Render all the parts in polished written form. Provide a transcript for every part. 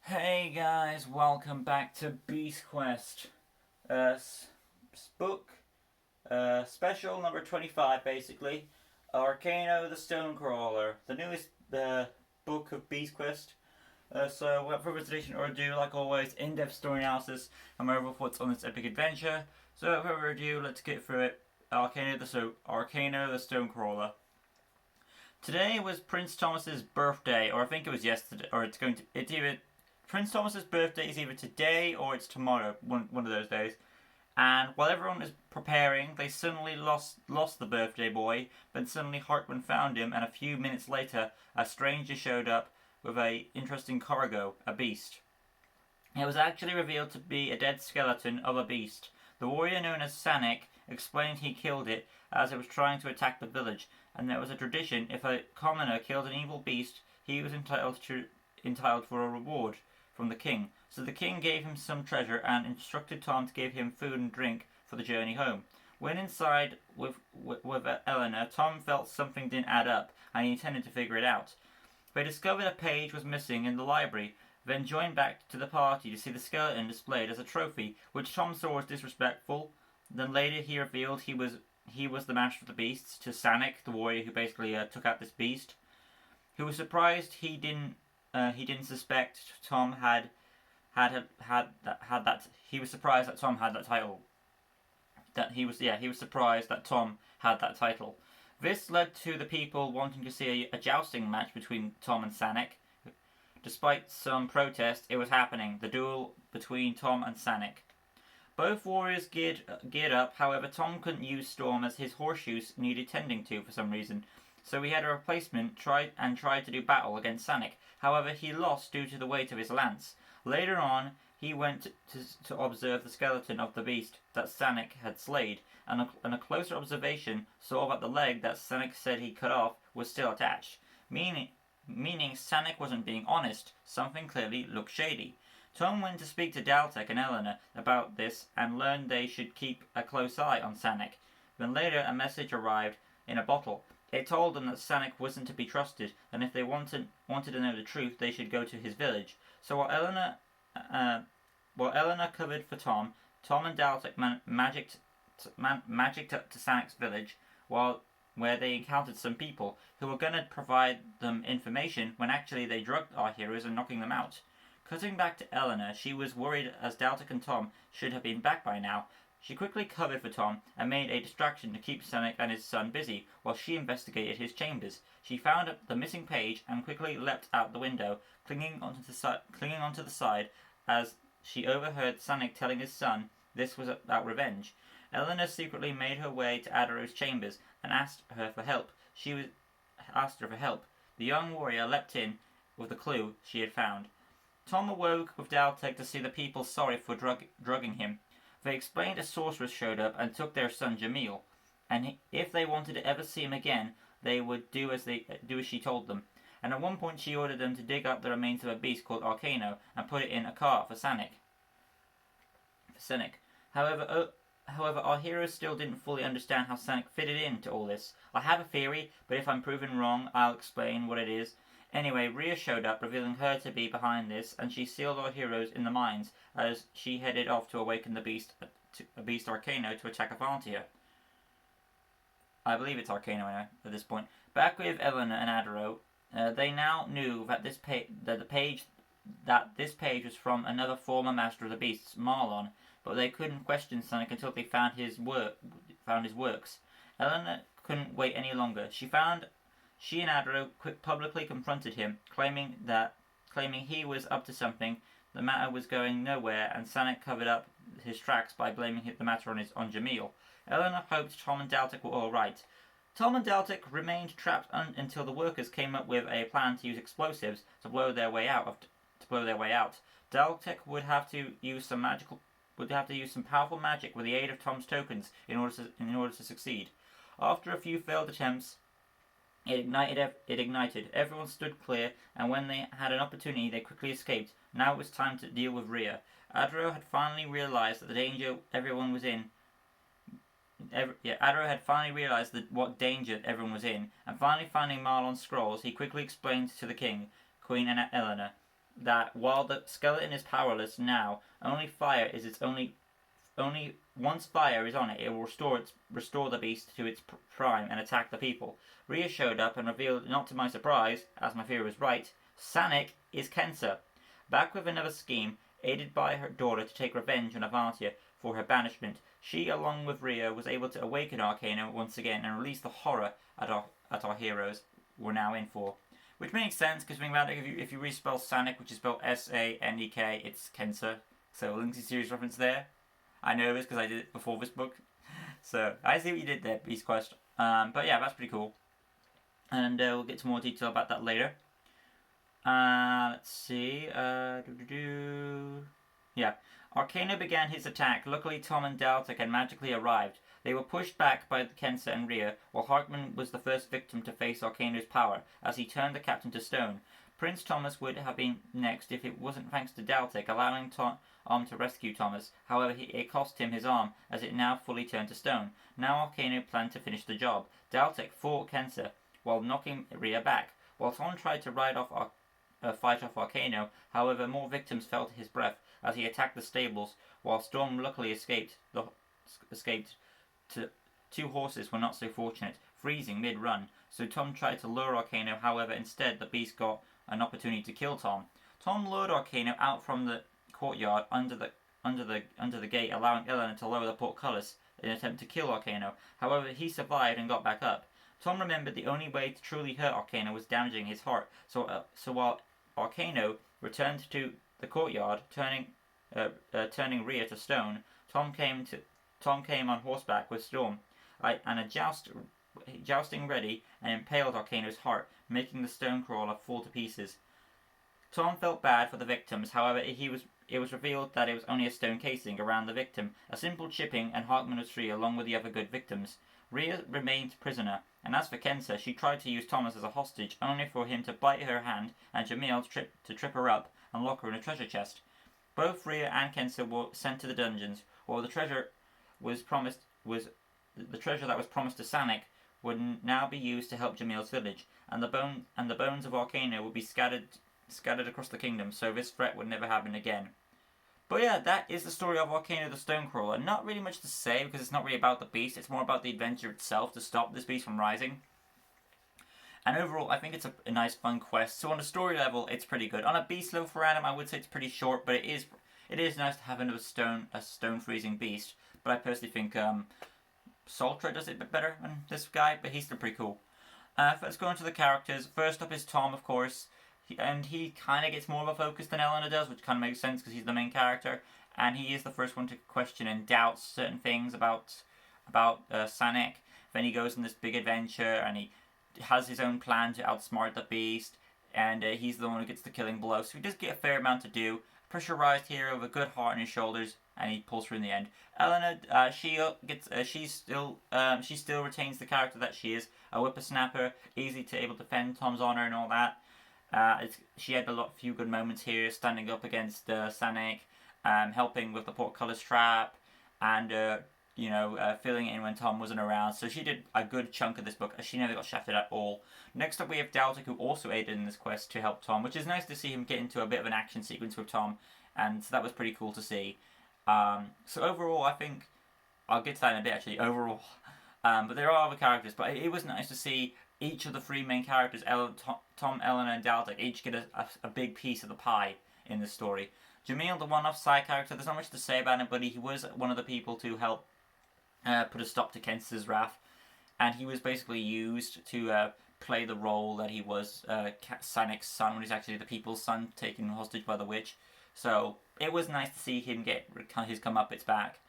Hey guys, welcome back to Beast Quest. Book special number 25 basically. Arcano the Stonecrawler, the newest book of Beast Quest. So without further ado, like always, in-depth story analysis and my overall thoughts on this epic adventure. So without further ado, let's get through it. Arcano the Stonecrawler. Today was Prince Thomas's birthday, or I think it was yesterday, or it's either Prince Thomas's birthday is either today or it's tomorrow, one of those days. And while everyone is preparing, they suddenly lost the birthday boy. But suddenly Hartman found him, and a few minutes later, a stranger showed up with a interesting cargo, a beast. It was actually revealed to be a dead skeleton of a beast. The warrior known as Sanek explained he killed it as it was trying to attack the village, and there was a tradition: if a commoner killed an evil beast, he was entitled for a reward from the king. So the king gave him some treasure and instructed Tom to give him food and drink for the journey home. When inside with Eleanor, Tom felt something didn't add up, and he intended to figure it out. They discovered a page was missing in the library, then joined back to the party to see the skeleton displayed as a trophy, which Tom saw as disrespectful. Then later he revealed he was the master of the beasts to Sanek, the warrior who basically took out this beast, who was surprised he didn't suspect Tom had that. He was surprised that Tom had that title. He was surprised that Tom had that title. This led to the people wanting to see a jousting match between Tom and Sanek. Despite some protest, it was happening. The duel between Tom and Sanek. Both warriors geared up. However, Tom couldn't use Storm as his horseshoes needed tending to for some reason. So he had a replacement tried to do battle against Sanek. However, he lost due to the weight of his lance. Later on, he went to observe the skeleton of the beast that Sanek had slayed, and a closer observation saw that the leg that Sanek said he cut off was still attached, meaning Sanek wasn't being honest. Something clearly looked shady. Tom went to speak to Daltek and Eleanor about this and learned they should keep a close eye on Sanek. Then later, a message arrived in a bottle. It told them that Sanek wasn't to be trusted, and if they wanted to know the truth, they should go to his village. So while Eleanor covered for Tom and Daltek magicked up to Sanek's village, where they encountered some people who were going to provide them information when actually they drugged our heroes and knocking them out. Cutting back to Eleanor, she was worried as Daltek and Tom should have been back by now. She quickly covered for Tom and made a distraction to keep Sanek and his son busy while she investigated his chambers. She found the missing page and quickly leapt out the window, clinging onto the side as she overheard Sanek telling his son this was about revenge. Eleanor secretly made her way to Adaro's chambers and asked her for help. The young warrior leapt in with the clue she had found. Tom awoke with Daltek to see the people sorry for drugging him. They explained a sorceress showed up and took their son Jamil, and if they wanted to ever see him again, they would do as she told them. And at one point she ordered them to dig up the remains of a beast called Arcano and put it in a cart for Sanek. However, our heroes still didn't fully understand how Sanek fitted into all this. I have a theory, but if I'm proven wrong, I'll explain what it is. Anyway, Rhea showed up, revealing her to be behind this, and she sealed our heroes in the mines as she headed off to awaken the beast Arcano to attack Avantia. I believe it's Arcano at this point. Back with Eleanor and Adaro, they now knew that this page was from another former master of the beasts, Marlon, but they couldn't question Sonic until they found his works. Eleanor couldn't wait any longer. She and Adaro publicly confronted him, claiming he was up to something. The matter was going nowhere, and Sanek covered up his tracks by blaming the matter on Jamil. Eleanor hoped Tom and Daltek were all right. Tom and Daltek remained trapped until the workers came up with a plan to use explosives to blow their way out. Daltek would have to use some powerful magic with the aid of Tom's tokens in order to succeed. After a few failed attempts, it ignited. Everyone stood clear, and when they had an opportunity, they quickly escaped. Now it was time to deal with Rhea. Adaro had finally realized what danger everyone was in, and finally finding Marlon's scrolls, he quickly explained to the king, Queen, and Eleanor. that while the skeleton is powerless now, only once fire is on it, it will restore the beast to its prime and attack the people. Rhea showed up and revealed, not to my surprise, as my fear was right, Sanic is Kensa, back with another scheme, aided by her daughter to take revenge on Avantia for her banishment. She, along with Rhea, was able to awaken Arkano once again and release the horror at our heroes were now in for. Which makes sense, because if you respell Sanic, which is spelled S-A-N-E-K, it's Kensa. So, Linksy series reference there. I know this because I did it before this book. So, I see what you did there, Beast Quest. But yeah, that's pretty cool. And we'll get to more detail about that later. Let's see. Yeah. Arcano began his attack. Luckily, Tom and Daltic had magically arrived. They were pushed back by Kensa and Rhea, while Harkman was the first victim to face Arcano's power, as he turned the captain to stone. Prince Thomas would have been next if it wasn't thanks to Daltic, allowing Tom to rescue Thomas. However, it cost him his arm, as it now fully turned to stone. Now Arcano planned to finish the job. Daltic fought Kensa, while knocking Rhea back, while Tom tried to fight off Arcano. However, more victims fell to his breath as he attacked the stables, while Storm luckily escaped. Two horses were not so fortunate, freezing mid-run, so Tom tried to lure Arcano. However, instead the beast got an opportunity to kill Tom. Tom lured Arcano out from the courtyard under the gate, allowing Eleanor to lower the portcullis in an attempt to kill Arcano. However, he survived and got back up. Tom remembered the only way to truly hurt Arcano was damaging his heart, so while Arcano returned to the courtyard, turning Rhea to stone, Tom came on horseback with Storm, and jousting ready, and impaled Arcano's heart, making the stone crawler fall to pieces. Tom felt bad for the victims. However, it was revealed that it was only a stone casing around the victim, a simple chipping, and Harkman was free along with the other good victims. Rhea remained prisoner, and as for Kensa, she tried to use Thomas as a hostage, only for him to bite her hand and Jamil to trip her up and lock her in a treasure chest. Both Rhea and Kensa were sent to the dungeons, while the treasure that was promised to Sanic would now be used to help Jamil's village, and the bones of Arcano would be scattered across the kingdom, so this threat would never happen again. But yeah, that is the story of Arcano the Stonecrawler. Not really much to say, because it's not really about the beast, it's more about the adventure itself to stop this beast from rising. And overall, I think it's a nice, fun quest. So on a story level, it's pretty good. On a beast level for Adam, I would say it's pretty short, but it is nice to have another stone freezing beast. But I personally think Soltra does it a bit better than this guy, but he's still pretty cool. Let's go into the characters. First up is Tom, of course. He kind of gets more of a focus than Eleanor does, which kind of makes sense because he's the main character. And he is the first one to question and doubt certain things about Sanic. Then he goes on this big adventure, and he has his own plan to outsmart the beast. And he's the one who gets the killing blow. So he does get a fair amount to do. Pressurized hero with a good heart on his shoulders, and he pulls through in the end. Eleanor, she still retains the character that she is, a whippersnapper, easy to able to defend Tom's honor and all that. She had few good moments here, standing up against Sanic, helping with the portcullis trap, and filling it in when Tom wasn't around. So she did a good chunk of this book. She never got shafted at all. Next up we have Daltic, who also aided in this quest to help Tom, which is nice to see him get into a bit of an action sequence with Tom, and so that was pretty cool to see. So overall, I think I'll get to that in a bit actually. Overall, but there are other characters, but it was nice to see each of the three main characters, Tom, Eleanor, and Daltic, each get a big piece of the pie in the story. Jamil, the one-off side character, there's not much to say about him, but he was one of the people to help put a stop to Kensa's wrath, and he was basically used to play the role that he was Sanic's son, when he's actually the people's son, taken hostage by the witch. So it was nice to see him get his comeuppance back.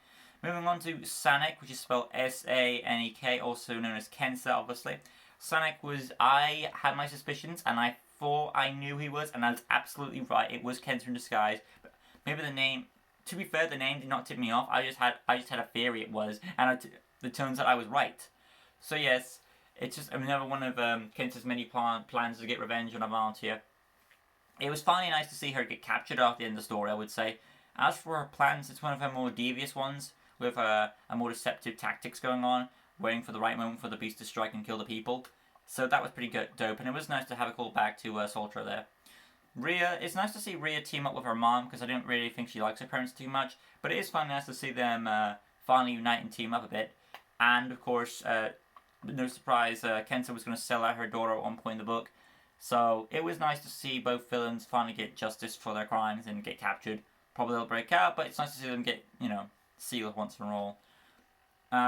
Moving on to Sanic, which is spelled S-A-N-E-K, also known as Kensa, obviously. Sanic I had my suspicions, and I thought I knew he was, and I was absolutely right. It was Kensa in disguise. But maybe the name, to be fair, the name did not tip me off. I just had a theory it was, and it turns out I was right. So yes, it's just another one of Kensa's many plans to get revenge on Avantia. It was finally nice to see her get captured after the end of the story, I would say. As for her plans, it's one of her more devious ones, with a more deceptive tactics going on, waiting for the right moment for the beast to strike and kill the people. So that was pretty dope, and it was nice to have a call back to Soltra there. Rhea, it's nice to see Rhea team up with her mom, because I don't really think she likes her parents too much, but it is fun nice to see them finally unite and team up a bit. And of course, no surprise, Kenta was going to sell out her daughter at one point in the book, so it was nice to see both villains finally get justice for their crimes and get captured. Probably they'll break out, but it's nice to see them get, sealed once and for all.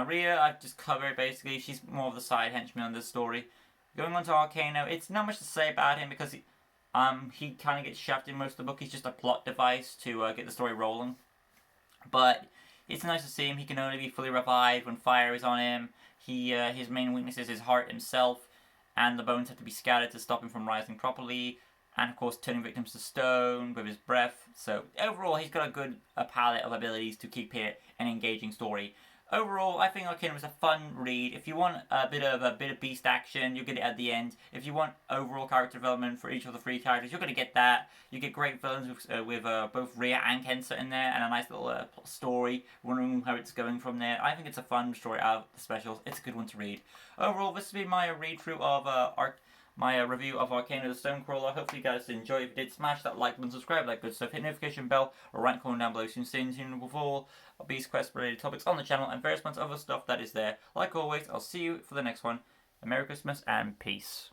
Rhea, I've just covered basically. She's more of the side henchman on this story. Going on to Arkano, it's not much to say about him because he kind of gets shoved in most of the book. He's just a plot device to get the story rolling. But it's nice to see him. He can only be fully revived when fire is on him. His main weakness is his heart himself, and the bones have to be scattered to stop him from rising properly. And of course, turning victims to stone with his breath. So overall, he's got a good palette of abilities to keep it an engaging story. Overall, I think Arkano was a fun read. If you want a bit of beast action, you'll get it at the end. If you want overall character development for each of the three characters, you're going to get that. You get great villains with both Rhea and Kenta in there, and a nice little story, wondering how it's going from there. I think it's a fun story out of the specials. It's a good one to read. Overall, this has been my read-through of my review of Arcano the Stonecrawler. Hopefully you guys enjoyed. If you did, smash that like button, subscribe, that good stuff. Hit notification bell or rank comment down below so you can stay in tune with all Beast Quest related topics on the channel and various bunch of other stuff that is there. Like always, I'll see you for the next one. Merry Christmas and peace.